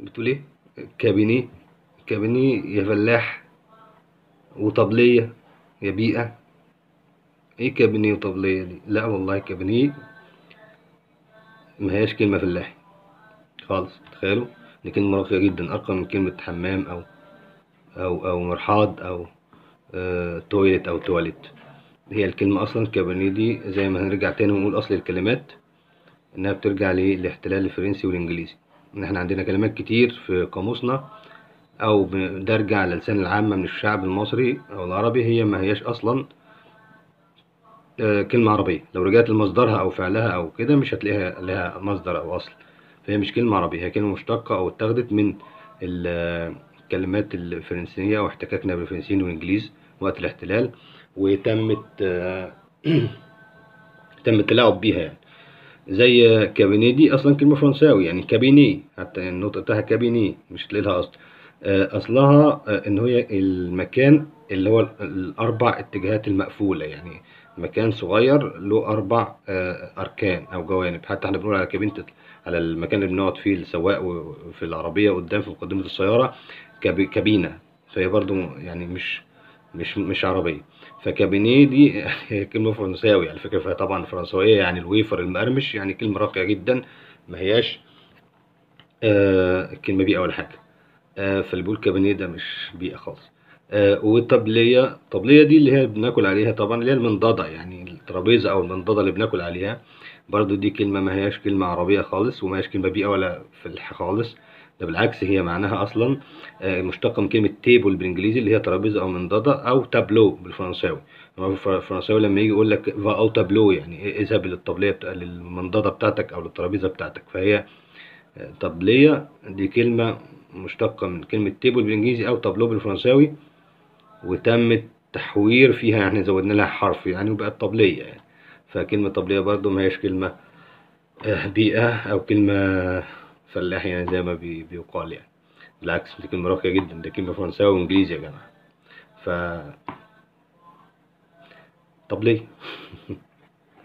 بتقول ايه؟ كابينيه. كابينيه يا فلاح، وطبلية يا بيئة. ايه كابينيه وطبلية دي؟ لا والله كابينيه ما هياش كلمة فلاحي خالص. تخيلوا، دي كلمة راقية جدا، أرقى من كلمة حمام أو مرحاض أو تويلت أو تواليت. هي الكلمة أصلا كابينيه دي زي ما هنرجع تاني ونقول أصل الكلمات إنها بترجع للاحتلال الفرنسي والإنجليزي. إن إحنا عندنا كلمات كتير في قاموسنا أو دارجة على لسان العامة من الشعب المصري أو العربي، هي ما هياش أصلا كلمة عربية. لو رجعت لمصدرها أو فعلها أو كده مش هتلاقيها لها مصدر أو أصل. فهي مش كلمة عربية، هي كلمة مشتقة أو اتاخدت من الكلمات الفرنسية واحتكاكنا بالفرنسيين والإنجليز وقت الاحتلال، وتمت تم التلاعب بيها يعني. زي كابينيه دي اصلا كلمه فرنساوي، يعني كابينيه، حتى النطق بتاعها كابينيه، مش تلاقي لها اصل. اصلها ان هي المكان اللي هو الاربع اتجاهات المقفوله، يعني مكان صغير له اربع اركان او جوانب. حتى احنا بنقول على كابينه، على المكان اللي بنقعد فيه السواق في العربيه قدام في مقدمه السياره كابينه. فهي برضو يعني مش عربيه. فكابينيه دي هي كلمة فرنساوي على فكرة، فهي طبعا فرنسوية، يعني الويفر المقرمش، يعني كلمة راقية جدا. ما هياش الكلمة بيئة ولا حاجة. فاللي بيقول كابينيه ده مش بيئة خالص. والطبلية، الطبلية دي اللي هي بناكل عليها طبعا، اللي هي المنضدة، يعني الترابيزة أو المنضدة اللي بناكل عليها. برضو دي كلمة ما هياش كلمة عربية خالص، وما هياش كلمة بيئة ولا فلح خالص. ده بالعكس، هي معناها أصلا مشتقة من كلمة تيبل بالإنجليزي اللي هي ترابيزة أو منضدة، أو تابلو بالفرنساوي. هو الفرنساوي لما يجي يقول لك فا أو تابلو، يعني اذهب للطبلية للمنضدة بتاعتك أو للترابيزة بتاعتك. فهي طبلية دي كلمة مشتقة من كلمة تيبل بالإنجليزي أو تابلو بالفرنساوي، وتم التحوير فيها، يعني زودنا لها حرف يعني وبقت طبلية يعني. فكلمة طبلية برضو ما هيش كلمة بيئة أو كلمة فلاح، يعني زي ما بيقال يعني. بالعكس، دي كلمة راقية جدا، دي كلمة فرنساوي وإنجليزي يا جماعة. ف طبلية